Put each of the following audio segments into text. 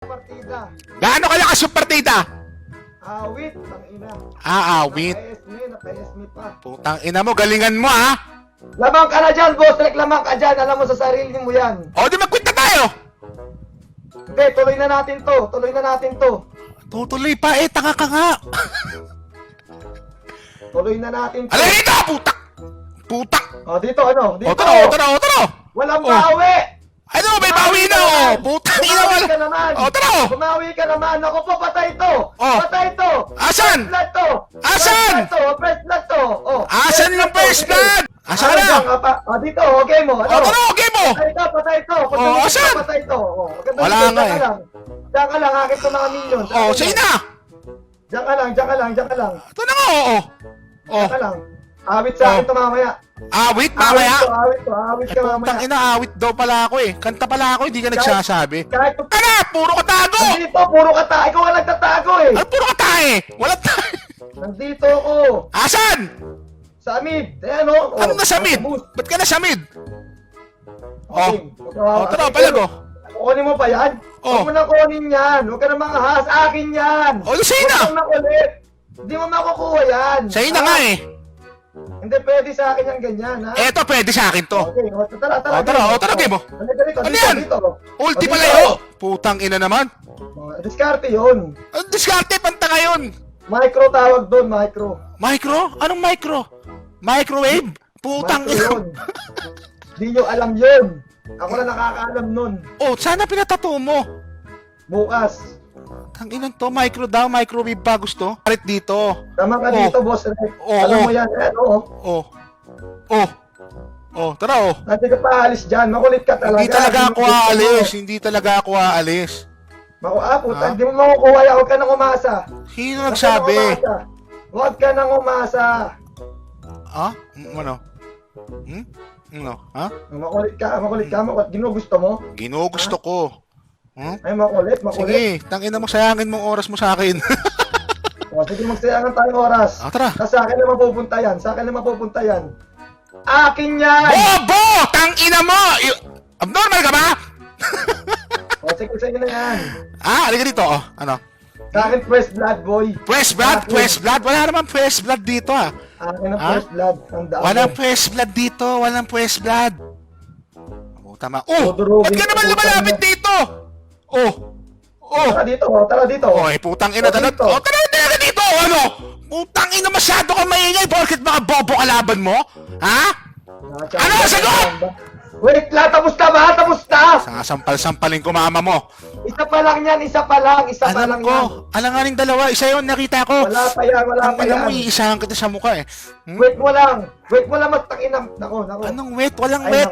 Partida. Gaano kalakas yung partida? Awit, ang ina. Awit. Naka-SME pa. Putang ina mo, galingan mo ha. Lamang ka na dyan, boss. Lamang ka dyan. Alam mo sa sarili mo yan. O, di mag-quit na tayo. Hindi, tuloy na natin to. Tuloy na natin to. Tutuloy pa tanga ka nga. Tuloy na natin to. Alay dito, putak. Putak. O, dito ano? Dito. O, tara. Walang bawi. Ano, may bawi na Putang ina Bumawi wala. ka naman. O, tara. Bumawi ka naman. Ako po, patay to. Patay to. Asan? First blood to. Asan? First blood to. Asan yung first blood? Asan na? Dito, okay mo. O, tara, okay mo. Patay to. Asan? Patay to. Wala nga eh. Diyan ka lang, akin to mga minions. Sige na. Diyan ka lang. Ito na nga, Diyan ka lang. Awit sa akin to mamaya. Awit, mamaya. Awit ka mamaya. Putang ina, awit daw pala ako Kanta pala ako, hindi ka nagsasabi. Kahit Ano? Puro ka tago! Nandito, puro ka tayo. Ikaw ang nagtatago eh. Ano puro ka tae? Wala tae. Nandito ako. Asan? Sa mid. Ayan o. Ano na sa mid? Ba't ka na sa mid? Tara, Tara, palago. Kukunin mo pa yan? Huwag mo na kunin yan. Huwag ka na mga has. Akin yan. Sa'yo na. Huwag kang makulit. Hindi mo makukuha yan. Sa'yo na nga Hindi pwede sa akin yan ganyan ha. Eto, pwede sa akin to. Okay, tara. Tara, game mo. Ano yan? Ulti pala yun. Putang ina naman. Diskarte yun. Ang diskarte, panta ngayon. Micro tawag doon, micro. Micro? Anong micro? Microwave? Putang Micro ina. yun. Di nyo alam yun. Ako na nakakaalam nun. Sana pinatato mo. Bukas. Ang inan to, micro daw, microwave pa gusto. Parit dito. Tama ka dito, boss. Alam mo yan. Ayan, Tara Hindi ka pa alis dyan. Makulit ka talaga. Hindi talaga ako aalis. Puta, hindi mo makukuha yan. Huwag ka nang umasa. Sino nagsabi? Huwag ka nang umasa. Ano? Ano? Ha? Makulit ka. Ginugusto mo? Ginugusto ko. Ay, makulit. Sige, tangina mo, sayangin mong oras mo sa akin. Sige, magsayangan tayong oras. Tara. Sa akin na mapupunta yan. Akin yan! Bobo! Tangina mo! Abnormal ka ba? Sige, sa'yo na yan. Halika dito, Ano? Sa akin, fresh blood, boy. Fresh blood? Wala naman fresh blood dito, Akin ang fresh blood. Walang fresh blood dito, walang fresh blood. Tama. Ba't ka naman lumalapit dito? Tara dito. Putang ina talaga. Tara dito, ano? Putang ina, masyado ka maingay porket mga bobo kalaban mo? Ha? Ano, sagot? Wait lang, tapos na! Sasampal-sampalin ko mama mo. Isa pa lang yan. Alam ko, alanganing dalawa, isa yun, nakita ko. Wala pa yan. Alam mo, iisahan kita sa mukha Wait mo lang, matakinam. Nako. Anong wait? Walang wait.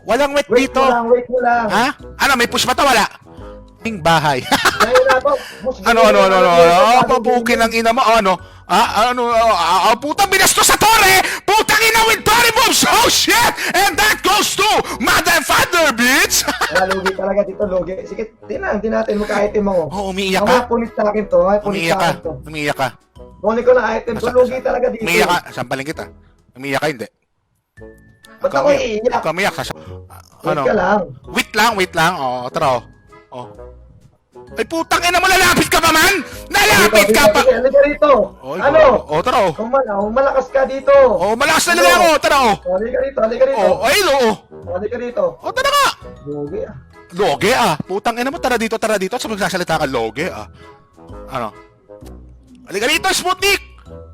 Walang wait dito. Wait mo lang. Ha? Ano, may push ba to? Wala. Ting bahay. Ano? Pabukin ang ina mo. Putang binastos sa tore! Putang ina with tore moves! Oh shit! And that goes to mother and father, bitch! Lugi talaga dito, lugi. Sige, hindi natin magka-item mo. Umiiyak ka? Punit sa akin to. Umiiyak ka. Kunin ko na item to, lugi talaga dito. Umiiyak ka. Sampalin kita. Umiiyak ka, hindi. Ba't ako iiyak? Ikaw umiiyak ka. Wait ka lang. Wait lang. Tara. Ay putang ina mo, lalapit ka pa man! Lalapit ka pa! Halika rito. Ano? Tara. Malakas ka dito. Malakas talaga ako. Tara. Halika rito. Halika rito. Tara nga. Lugi Loge Putang ina mo, tara dito. Sa magsasalita ka, loge Ano? Halika rito, Sputnik!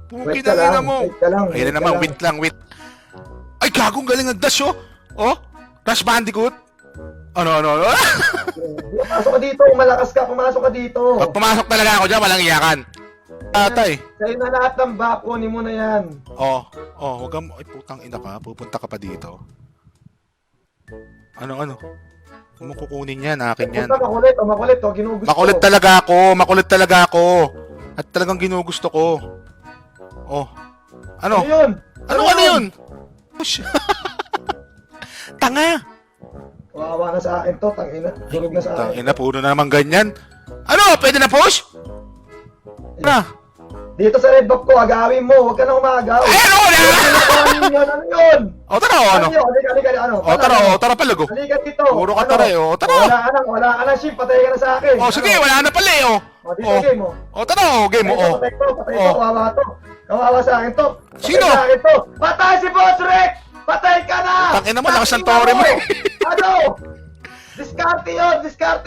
Wait ka lang. Ayun na naman, wait lang. Ay, gagong galing nag-dash, Crash Bandicoot. Ano? Pumasok ka dito, pumasok ka dito. Pag pumasok talaga ako dyan, walang iyakan. Tatay. Sa'yo na lahat ng back, kunin mo na yan. Huwag kang, ay putang ina ka, pupunta ka pa dito. Ano? Kung mo kukunin yan, akin yan. Makulit, ginugusto. Makulit talaga ako. At talagang ginugusto ko. Ano? Ano yun? Push. Tanga. Wawa na sa akin to, tangina. Durog na sa akin. Tangina, puro na naman ganyan. Ano? Pwede na push? Dito sa red box ko, agawin mo. Huwag ka na umagaw. Ay, ano? Ano yun? O, tara, o, ano? Halika, ano? O, tara, o, tara palago. Halika dito. Puro ka tara, o, tara. Wala ka nang ship. Patay ka na sa akin. O, sige, wala na pala, eh, o. O, dito game mo. O, tara, o, game mo, o. Patay to. Kawawa to. Kawawa sa akin to. Patay Sino? sa akin to. Patay si Boss Rick! Patay ka na! Tangina mo, lakas ng tore mo, eh. Ano? Diskarte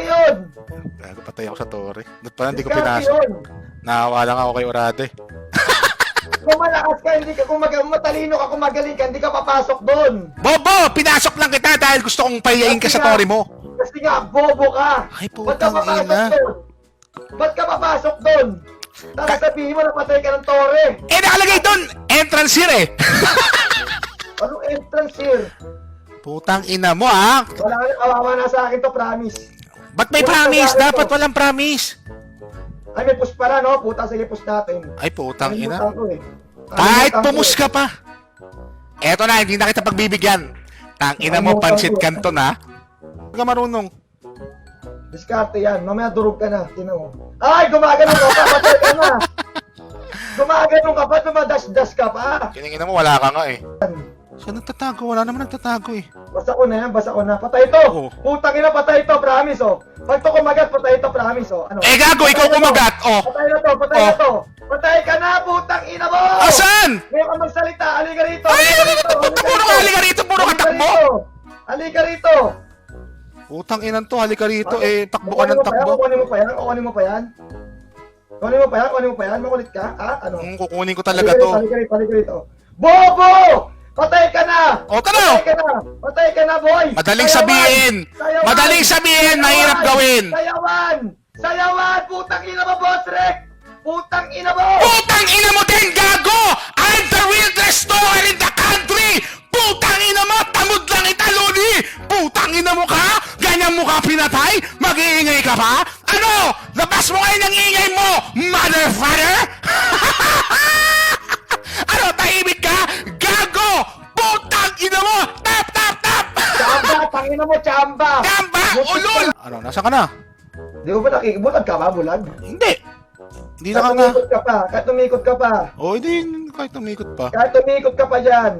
yun! Gago, patay ako sa tore. Ba't pala hindi ko Diskarte pinasok? yun! Nahawa lang ako kay Orate. Kung malakas ka, hindi ka, kung matalino ka, kung magaling ka, hindi ka papasok doon. Bobo! Pinasok lang kita dahil gusto kong payain ka sa tore mo. Kasi nga, bobo ka. Ay, Ba't ka putang papasok ina. doon? Ba't ka papasok doon? Tapos sabihin mo na patay ka ng tore. Eh, nakalagay doon! Entrance here, eh. Anong entrance here? Putang ina mo, ah. Wala ka, kawawa na sa akin to, promise. Ba't may promise? Dapat walang promise. Ay, may push pala, no? Puta, sige, push natin. Ay, putang ina. Kalimutan ko, eh. Kahit Kalimutan ko, pumus ka pa. Eto na, hindi na kita pagbibigyan. Tang ina mo, pansit kanton, ha? Huwag ka marunong. Diskarte yan. Mamaya durog ka na. Tinan mo. Ay, gumaganon ka pa. Patay ka na. Gumaganon ka pa. Dumadash-dash ka pa. Kiningin mo, wala ka nga, eh. Saan nagtatago? Wala naman nagtatago, eh. Basta ko na yan. Basta ko na. Patay ito. Oo. Putang ina, patay ito. Promise, oh. Pag to kumagat, patay ito. Promise, oh. Ano? Eh, gago, ikaw kumagat, oh. Patay na to. Patay na to. Patay ka na, putang ina mo. Asan? Ngayon ka magsalita. Halika rito. Ay, Halika rito. puro ka, halika rito, puro ka takbo. Halika rito. Putang inan to, halika rito, eh, takbo ka ng takbo. Kukunin mo pa yan? Kukunin mo pa yan? Kukunin mo pa yan? Kukunin mo pa yan? Makulit ka? Ha? Ano? Kukunin ko talaga to. Halika rito. Bobo! Patay ka na! O, tara! Patay ka na! Patay ka na, boy! Madaling Sayawan! sabihin! Sayawan! Madaling sabihin, mahirap gawin! Sayawan! Sayawan! Putang ina mo, Boss Rick! Putang ina mo! Putang ina mo din, gago! I'm the realest store in the country! Putang ina mo! Tamod lang italoni! Putang ina mo ka? Ganyan mo ka pinatay? Mag-iingay ka pa? Ano? Labas mo ngayon ang ingay mo, motherfucker! Ano? Tahimik ka? Gago! Putang ina mo! Tap! Chamba! Tangina mo, chamba! Gamba! Ulol! Ano? Nasa ka na? Di mo ba nakikibutag ka ba, bulag? Hindi. Hindi na Kahit ka nga. tumikot ka pa, kahit tumikot ka pa. Oh, hindi. Kahit tumikot pa. Kahit tumikot ka pa dyan.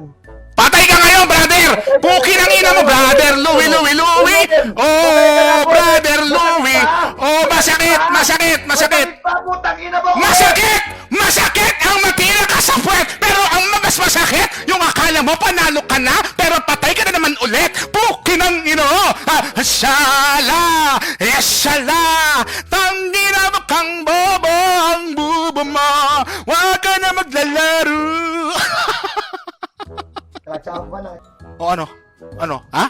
Patay ka ngayon, brother! Puki ng ina mo, brother! Louie! Oh, brother Louie! Oh, masakit! Patay pa, putang ina mo! Masakit ang matira ka sa puwet! Pero ang mas masakit, yung akala mo panalo ka na, pero patay ka na naman ulit! Puki ng ina mo! Shala! Shala! Tangina mo kang bobo ang bubo mo! Huwag ka na maglalaro! Chamba na. O ano? Ano? Ha?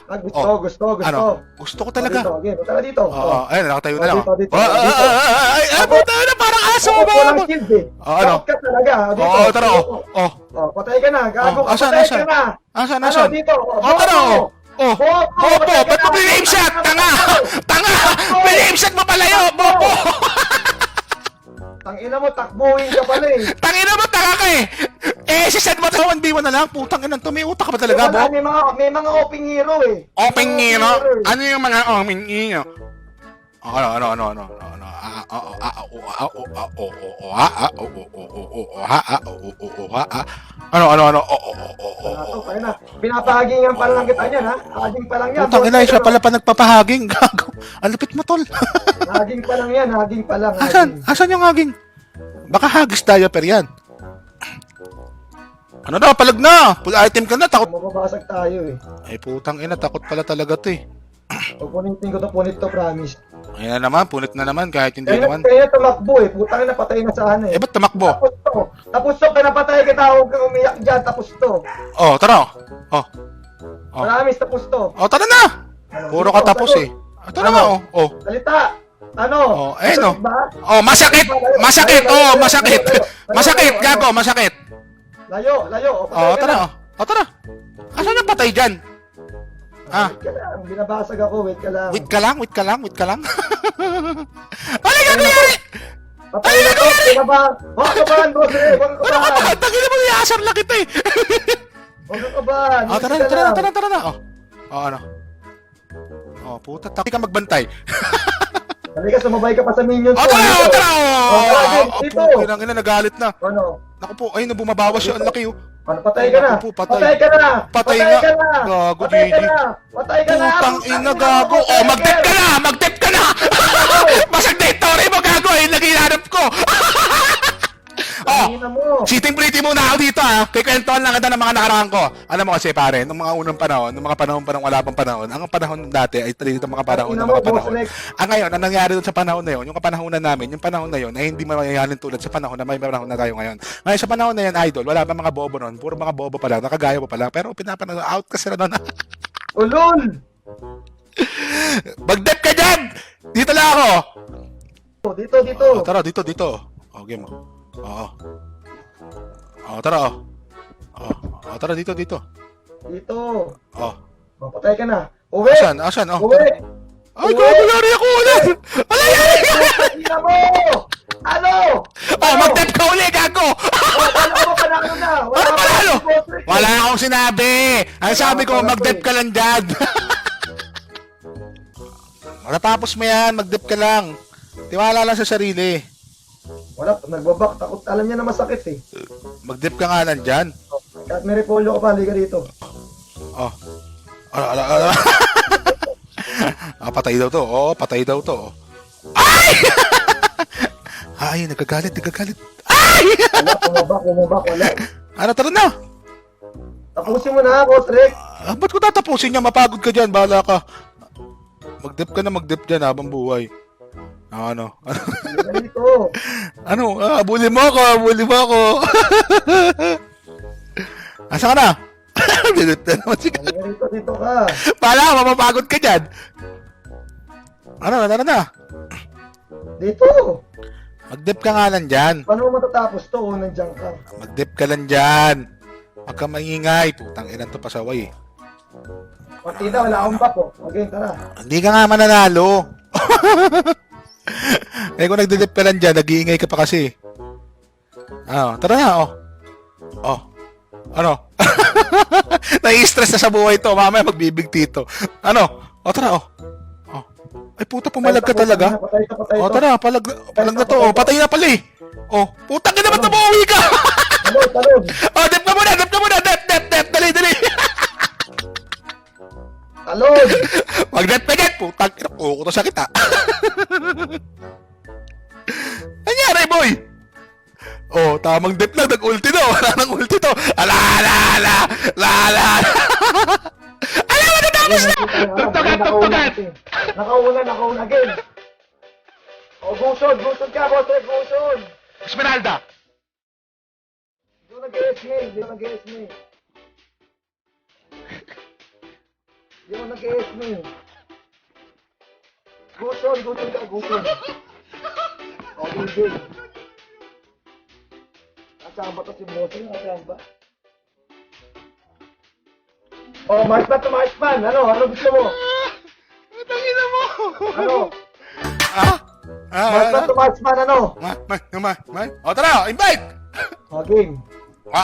Gusto. Ano? Gusto ko talaga. Dito, tara dito. Oo, ayun, nakatayo na lang. Dito. Ay, puta na, parang aso Ako ba? walang shield eh. Ano? Takot ka talaga. Dito. Oo, tara, Oh, patay ka na. Gago ka. Asan? Patay ka na. Asan? Ano, dito. Tara, oh. Bobo, patay ka ba't mo na. piname shot? Tanga! Piname shot mo pala yun, Bobo! Tangina mo, takbuhin ka pala eh. Tangina mo, tanga ka eh! Eh, si Sed mo sa 1v1 na lang, putang ina to, may utak ka ba talaga, Bob? May mga open hero eh. Open hero? Ano yung mga open hero? Ano? Ano? Tayo na. Pinapahagingan pa lang kita niyan ha. Haging pa lang yan. Putang ina, siya pala pa nagpapahaging, gago. Ang lupit mo, tol. Haging pa lang yan, haging pa lang. Asan yung haging? Baka hagis diaper yan. Ano na, palag na! Full item ka na, takot. Mababasag tayo eh. Ay, putang ina, takot pala talaga to eh. Pupunitin ko to, punit to, promise. Ayan na naman, punit na naman, kahit hindi naman. Kaya tumakbo eh, putang ina, patay na sana eh. Eh, ba't tumakbo? Tapos to, pinapatay kita, huwag kang umiyak dyan, tapos to. Oh, tara. Oh. Promise, tapos to. Oh, tara na! Puro ka tapos eh. Ito na nga, oh. Oh. Salita! Ano? Oh, ayun oh. Ba? Oh, masakit! Masakit! Oh, masakit! Masakit, gago, masakit! Layo. Oh, tara, oh. Oh, tara. Asan yung patay dyan? Ah. Wait ka lang, binabasag ako, wait ka lang. Wait ka lang. Ano gagawin? Patay na to, kinabang. Huwag ka ba, boss eh, huwag ka Ano ba. ka? Tangin mo, iasar lang kita eh. Huwag ka ba. Oh, tara na. Oh, ano? Oh, puta, taki ka magbantay. Halika, sumabay ka pa sa minions O, ko. tara, o, tara, Dito. Pinang ina, nagalit na. Ano? Naku po, ayun na, bumabawas siya, ang laki, oh. Ano, patay ka na. Naku po, patay. Patay ka na. Patay Patay nga. ka na. Gago, Patay ka GG. na. Patay ka na. Putang ina, gago. O, mag-dip ka na, mag-dip ka na. Basag na ito, mo, gago, eh, naghihanap ko. Oh, Ina mo. sitting pretty muna ako dito, ha. Kikwentuhan lang kita ng mga nakaraan ko. Alam mo kasi, pare, nung mga unang panahon, nung mga panahon pa nung wala pang panahon, ang panahon dati ay dito mga panahon ng mga panahon. Ang ngayon, ang nangyari doon sa panahon na yun, yung kapanahonan namin, yung panahon na yun, ay hindi mamayayanin tulad sa panahon na may panahon na tayo ngayon. Ngayon, sa panahon na yan, idol, wala pa mga bobo nun, puro mga bobo pa lang, nakagaya pa lang, pero pinapanood, out kasi na doon. Ulol. Mag-dep ka dyan! Dito lang ako! Dito, dito. Oh, tara, dito. Oh, game mo. Oo. Oh, tara, oh. Oh, tara, dito. Dito. Oh. Patay ka na. Uwi. Asan? Oh, Uwi. tara. Ay, gago, yari ako ulit! Wala yari! Ina mo. Ano? Oh, mag-dep ka ulit, gago! Wala mo panalo na. Ano panalo? Wala Wala akong sinabi! Ang sabi ko, mag-dep ka lang dyan! Matatapos mo yan, mag-dep ka lang. Tiwala lang sa sarili. Wala, nagbabak. Takot. Alam niya na masakit eh. Mag-dip ka nga lang dyan. Kahit may repolyo ka pa, halika dito. Oh. Ala. Patay daw to. Oh, patay daw to. Ay! Ay, nagagalit. Ay! Wala, kumabak, wala. Ano, tara na. Tapusin mo na, Boss Rick. Ba't ko tatapusin niya? Mapagod ka dyan. Bahala ka. Mag-dip ka na, mag-dip dyan habang buhay. Ano? Halika dito. Ano? Abuli mo ako. Asa ka na? Bilit na naman si Halika dito ka. Pala, mapapagod ka dyan. Ano, tara na. Dito. Mag-dip ka nga lang dyan. Paano mo matatapos to kung nandiyan ka? Mag-dip ka lang dyan. Huwag ka maingay. Putang ilan to pasaway. Partida, wala akong back oh. Okay, tara. Hindi ka nga mananalo. Eh kung nagdidip ka lang dyan, nag-iingay ka pa kasi. Tara na, oh. Oh. Ano? Nai-stress na sa buhay to. Mamaya magbibig tito. Ano? O, tara, oh. Oh. Ay, puta, pumalag ka talaga. Patay O, to. tara, palag na to. Oh, patay na pala eh. Oh, putang ka naman, tumuwi ka. Talon. Oh, dip ka muna. Dip. Dali. Talon. Mag-dip ka dyan. Putang ina, puko to sakit ha. Nangyari, boy. Oh, tamang dip lang. Nag-ulti to. Wala nang ulti to. Ala. Alam mo, natapos na. Tugtugan. Nakauna again. Oh, gusod ka, Boss Rick, gusod. Esmeralda. Hindi mo nag-guess me. Gusod ka. Oh, DJ. Nasaan ba to si Bossing? Nasaan ba? Oh, Marksman. Ano gusto mo? Tangina mo. Ano? Marksman. Marksman, ano? O, tara, invite. Oh, game.